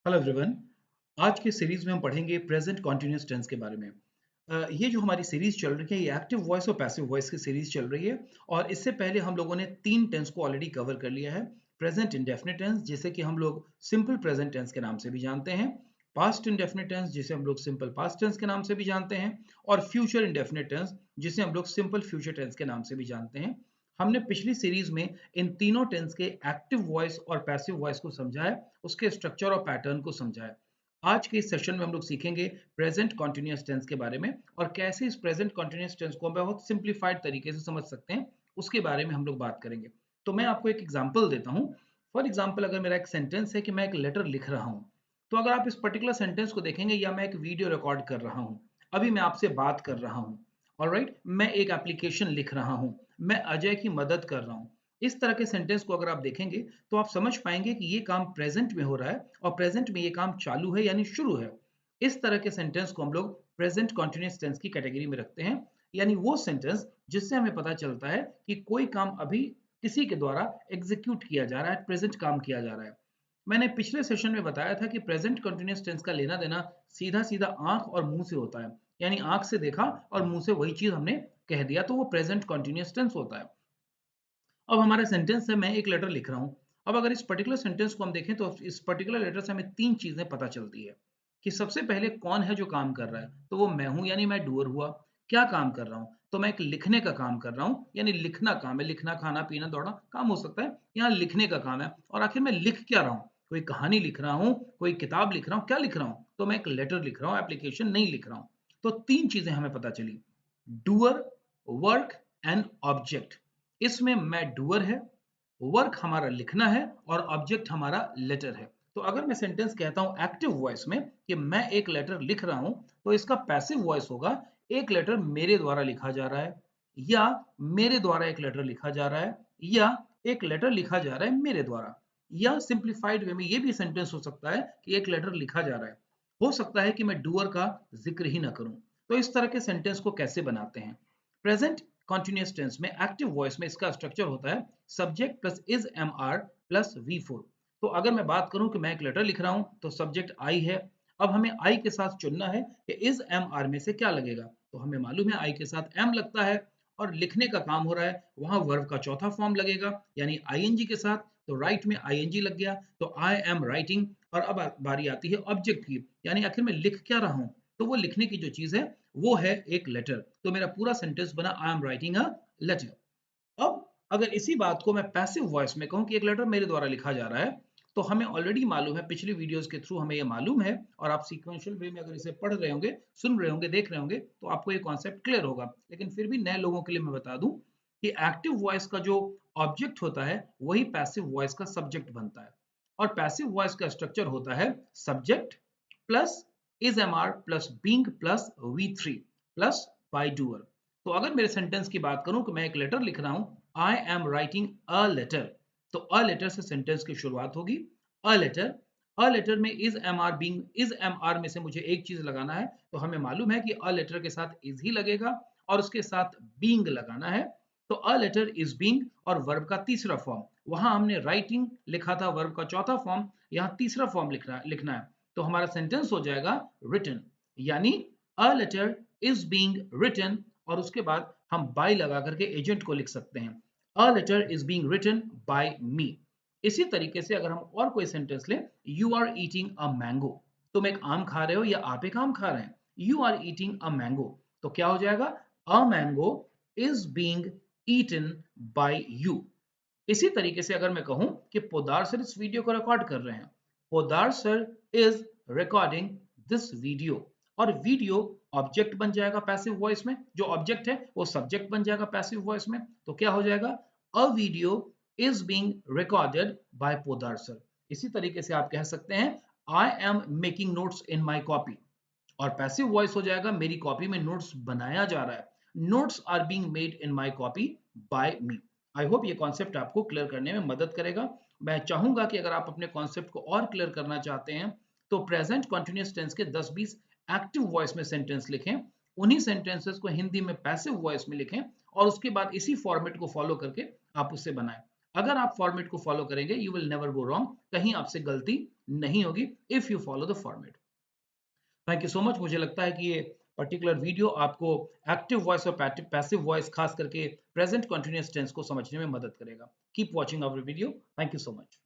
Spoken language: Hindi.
Hello everyone. आज के सीरीज में हम पढ़ेंगे प्रेजेंट कॉन्टिन्यूअस टेंस के बारे में। ये जो हमारी सीरीज चल रही है ये एक्टिव वॉइस और पैसिव वॉइस की सीरीज चल रही है। और इससे पहले हम लोगों ने तीन टेंस को ऑलरेडी कवर कर लिया है। प्रेजेंट इंडेफिनिट टेंस जिसे कि हम लोग सिंपल प्रेजेंट टेंस के नाम से भी जानते हैं, पास्ट इंडेफिनिट टेंस जिसे हम लोग सिंपल पास्ट टेंस के नाम से भी जानते हैं, और फ्यूचर इंडेफिनिट टेंस जिसे हम लोग सिंपल फ्यूचर टेंस के नाम से भी जानते हैं। हमने पिछली सीरीज में इन तीनों टेंस के एक्टिव वॉइस और पैसिव वॉइस को समझा है, उसके स्ट्रक्चर और पैटर्न को समझा है। आज के इस सेशन में हम लोग सीखेंगे प्रेजेंट कॉन्टिन्यूअस टेंस के बारे में, और कैसे इस प्रेजेंट कॉन्टिन्यूअस टेंस को हम बहुत सिंप्लीफाइड तरीके से समझ सकते हैं, उसके बारे में हम लोग बात करेंगे। तो मैं आपको एक एग्जांपल देता हूं। फॉर एग्जांपल, अगर मेरा एक सेंटेंस है कि मैं एक लेटर लिख रहा हूं, तो अगर आप इस पर्टिकुलर सेंटेंस को देखेंगे, या मैं एक वीडियो रिकॉर्ड कर रहा हूं, अभी मैं आपसे बात कर रहा हूं, ऑलराइट, मैं एक एप्लीकेशन लिख रहा हूं, मैं अजय की मदद कर रहा हूं, इस तरह के सेंटेंस को अगर आप देखेंगे तो आप समझ पाएंगे कि ये काम प्रेजेंट में हो रहा है और प्रेजेंट में ये काम चालू है यानी शुरू है। इस तरह के सेंटेंस को हम लोग प्रेजेंट कॉन्टिन्यूअस टेंस की कैटेगरी में रखते हैं, यानी वो सेंटेंस जिससे हमें पता चलता है कि कोई काम अभी किसी के द्वारा एग्जीक्यूट किया जा रहा है, प्रेजेंट काम किया जा रहा है। मैंने पिछले सेशन में बताया था कि प्रेजेंट कंटिन्यूअस टेंस का लेना देना सीधा सीधा आंख और मुंह से होता है, यानी आंख से देखा और मुंह से वही चीज हमने कह दिया, तो वो प्रेजेंट कंटिन्यूअस टेंस होता है। अब हमारा सेंटेंस है, मैं एक लेटर लिख रहा हूं। अब अगर इस पर्टिकुलर सेंटेंस को हम देखें तो इस पर्टिकुलर लेटर से हमें तीन चीजें पता चलती है कि सबसे पहले कौन है जो काम कर रहा है, तो वो मैं हूं, यानी मैं डूअर हुआ। क्या काम कर रहा हूं, तो मैं एक लिखने का काम कर रहा हूं, यानी लिखना काम है, लिखना खाना पीना दौड़ना काम हो सकता है, यहाँ लिखने का काम है। और आखिर में लिख क्या रहा हूं, कोई कहानी लिख रहा हूं, कोई किताब लिख रहा हूं, क्या लिख रहा हूं, तो मैं एक लेटर लिख रहा हूं, एप्लीकेशन नहीं लिख रहा हूं। तो तीन चीजें हमें पता चली, डूअर, वर्क एंड ऑब्जेक्ट। इसमें मैं डूअर है, वर्क हमारा लिखना है, और ऑब्जेक्ट हमारा लेटर है। तो अगर मैं सेंटेंस कहता हूं एक्टिव वॉइस में कि मैं एक लेटर लिख रहा हूं, तो इसका पैसिव वॉइस होगा एक लेटर मेरे द्वारा लिखा जा रहा है, या मेरे द्वारा एक लेटर लिखा जा रहा है, या एक लेटर लिखा जा रहा है मेरे द्वारा। या सिंप्लीफाइड वे में ये भी सेंटेंस हो सकता है कि एक लेटर लिखा जा रहा है, हो सकता है कि मैं डूअर का जिक्र ही ना करूं। तो इस तरह के सेंटेंस को कैसे बनाते हैं प्रेजेंट कॉन्टिन्यूअस टेंस में, एक्टिव वॉइस में इसका स्ट्रक्चर होता है subject plus is am are plus V four. तो अगर मैं बात करूं कि मैं एक लेटर लिख रहा हूं, तो सब्जेक्ट आई है। अब हमें आई के साथ चुनना है कि इज एम आर में से क्या लगेगा, तो हमें मालूम है आई के साथ एम लगता है, और लिखने का काम हो रहा है, वहां वर्ब का चौथा फॉर्म लगेगा, यानी आईएनजी के साथ, तो राइट में आईएनजी लग गया, तो आई एम राइटिंग। और अब बारी आती है ऑब्जेक्ट की, यानी आखिर में लिख क्या रहा हूं, तो वो लिखने की जो चीज है वो है एक लेटर। तो मेरा पूरा सेंटेंस बना I am writing a letter. अब अगर इसी बात को मैं पैसिव वॉइस में कहूं कि एक लेटर मेरे द्वारा लिखा जा रहा है, तो हमें ऑलरेडी मालूम है, पिछली वीडियोस के थ्रू हमें ये मालूम है, और आप सीक्वेंशियल वे में अगर इसे पढ़ रहे होंगे, सुन रहे होंगे, देख रहे होंगे, तो आपको ये कॉन्सेप्ट क्लियर होगा। लेकिन फिर भी नए लोगों के लिए मैं बता दूं कि एक्टिव वॉइस का जो ऑब्जेक्ट होता है वही पैसिव वॉइस का सब्जेक्ट बनता है। और पैसिव वॉइस का स्ट्रक्चर होता है subject plus is am are plus being plus V three plus by doer. तो अगर मेरे सेंटेंस की बात करूं कि मैं एक लेटर लिख रहा हूं, I am writing a letter, तो अ लेटर से सेंटेंस की शुरुआत होगी। अ लेटर, अ लेटर में is am are being, is am are में से मुझे एक चीज लगाना है, तो हमें मालूम है कि अ लेटर के साथ इज ही लगेगा, और उसके साथ बीइंग लगाना है। तो अ लेटर इज बीइंग, और वर्ब का तीसरा फॉर्म, वहां हमने राइटिंग लिखा था, वर्ब का चौथा फॉर्म, यहाँ तीसरा फॉर्म लिखना है। तो हमारा सेंटेंस हो जाएगा रिटन, यानी a letter is being written, और उसके बाद हम बाय लगा करके एजेंट को लिख सकते हैं, a letter is being written by me. इसी तरीके से अगर हम और कोई सेंटेंस लें, you are eating a mango, तुम एक आम खा रहे हो या आप एक आम खा रहे हैं, you are eating a mango, तो क्या हो जाएगा, a mango is being eaten by you. इसी तरीके से अगर मैं कहूं कि पोदार सर इस वीडियो को रिकॉर्ड कर रहे हैं, Podar sir is recording this video, और वीडियो ऑब्जेक्ट बन जाएगा पैसिव वॉइस में, जो ऑब्जेक्ट है वो सब्जेक्ट बन जाएगा पैसिव वॉइस में, तो क्या हो जाएगा, a video is being recorded by Podar sir. इसी तरीके से आप कह सकते हैं, I am making notes in my copy, और पैसिव वॉइस हो जाएगा, मेरी कॉपी में नोट्स बनाया जा रहा है, notes are being made in my copy by me. I hope ये कॉन्सेप्ट आपको क्लियर करने में मदद करेगा। मैं चाहूंगा कि अगर आप अपने कॉन्सेप्ट को और क्लियर करना चाहते हैं, तो प्रेजेंट कंटिन्यूअस टेंस के 10-20 एक्टिव वॉइस में सेंटेंस लिखें, उन्हीं सेंटेंसेस को हिंदी में पैसिव वॉइस में लिखें, और उसके बाद इसी फॉर्मेट को फॉलो करके आप उससे बनाएं। अगर आप फॉर्मेट को फॉलो करेंगे, you will never go wrong, कहीं आपसे गलती नहीं होगी if you follow the format. Thank you so much. मुझे लगता है कि ये पर्टिकुलर वीडियो आपको एक्टिव वॉइस और पैसिव वॉइस खास करके प्रेजेंट कंटिन्यूअस टेंस को समझने में मदद करेगा। Keep watching our video. Thank you so much.